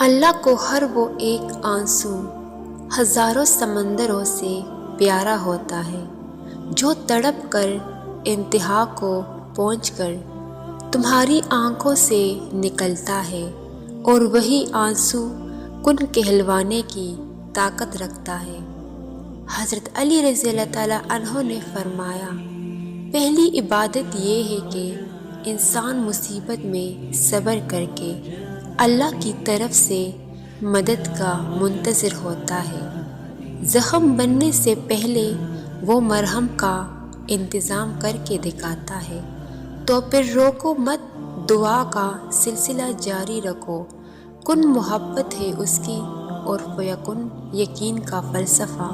اللہ کو ہر وہ ایک آنسو ہزاروں سمندروں سے پیارا ہوتا ہے جو تڑپ کر انتہا کو پہنچ کر تمہاری آنکھوں سے نکلتا ہے، اور وہی آنسو کن کہلوانے کی طاقت رکھتا ہے۔ حضرت علی رضی اللہ تعالیٰ عنہ نے فرمایا، پہلی عبادت یہ ہے کہ انسان مصیبت میں صبر کر کے اللہ کی طرف سے مدد کا منتظر ہوتا ہے۔ زخم بننے سے پہلے وہ مرہم کا انتظام کر کے دکھاتا ہے، تو پھر روکو مت، دعا کا سلسلہ جاری رکھو۔ کن محبت ہے اس کی اور فیکن یقین کا فلسفہ۔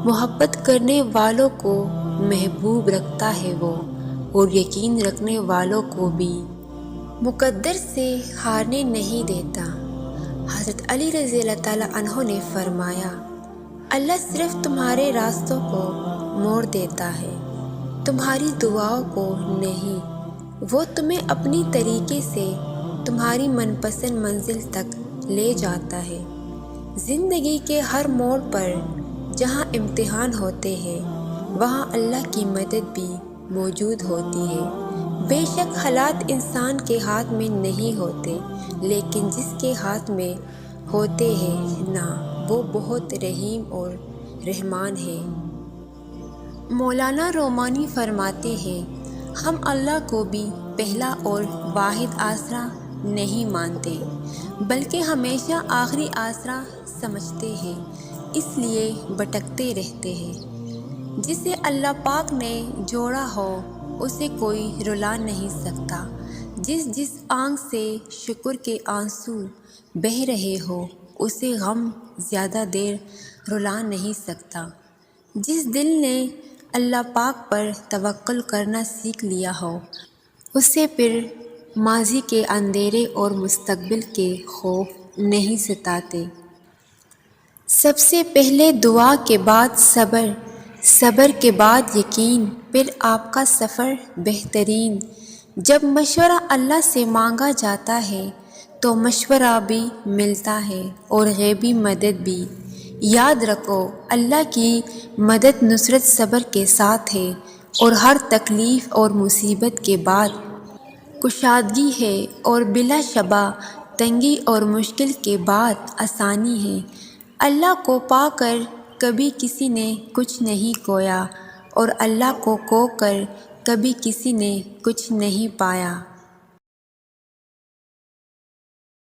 محبت کرنے والوں کو محبوب رکھتا ہے وہ، اور یقین رکھنے والوں کو بھی مقدر سے ہارنے نہیں دیتا۔ حضرت علی رضی اللہ تعالیٰ عنہ نے فرمایا، اللہ صرف تمہارے راستوں کو موڑ دیتا ہے، تمہاری دعاؤں کو نہیں۔ وہ تمہیں اپنی طریقے سے تمہاری من پسند منزل تک لے جاتا ہے۔ زندگی کے ہر موڑ پر جہاں امتحان ہوتے ہیں، وہاں اللہ کی مدد بھی موجود ہوتی ہے۔ بے شک حالات انسان کے ہاتھ میں نہیں ہوتے، لیکن جس کے ہاتھ میں ہوتے ہیں نا، وہ بہت رحیم اور رحمان ہے۔ مولانا رومانی فرماتے ہیں، ہم اللہ کو بھی پہلا اور واحد آسرا نہیں مانتے، بلکہ ہمیشہ آخری آسرا سمجھتے ہیں، اس لیے بھٹکتے رہتے ہیں۔ جسے اللہ پاک نے جوڑا ہو اسے کوئی رلا نہیں سکتا۔ جس آنکھ سے شکر کے آنسو بہہ رہے ہو اسے غم زیادہ دیر رلا نہیں سکتا۔ جس دل نے اللہ پاک پر توکل کرنا سیکھ لیا ہو اسے پھر ماضی کے اندھیرے اور مستقبل کے خوف نہیں ستاتے۔ سب سے پہلے دعا کے بعد صبر، صبر کے بعد یقین، پھر آپ کا سفر بہترین۔ جب مشورہ اللہ سے مانگا جاتا ہے تو مشورہ بھی ملتا ہے اور غیبی مدد بھی۔ یاد رکھو، اللہ کی مدد نصرت صبر کے ساتھ ہے، اور ہر تکلیف اور مصیبت کے بعد کشادگی ہے، اور بلا شبہ تنگی اور مشکل کے بعد آسانی ہے۔ اللہ کو پا کر کبھی کسی نے کچھ نہیں کھویا، اور اللہ کو کھو کر کبھی کسی نے کچھ نہیں پایا۔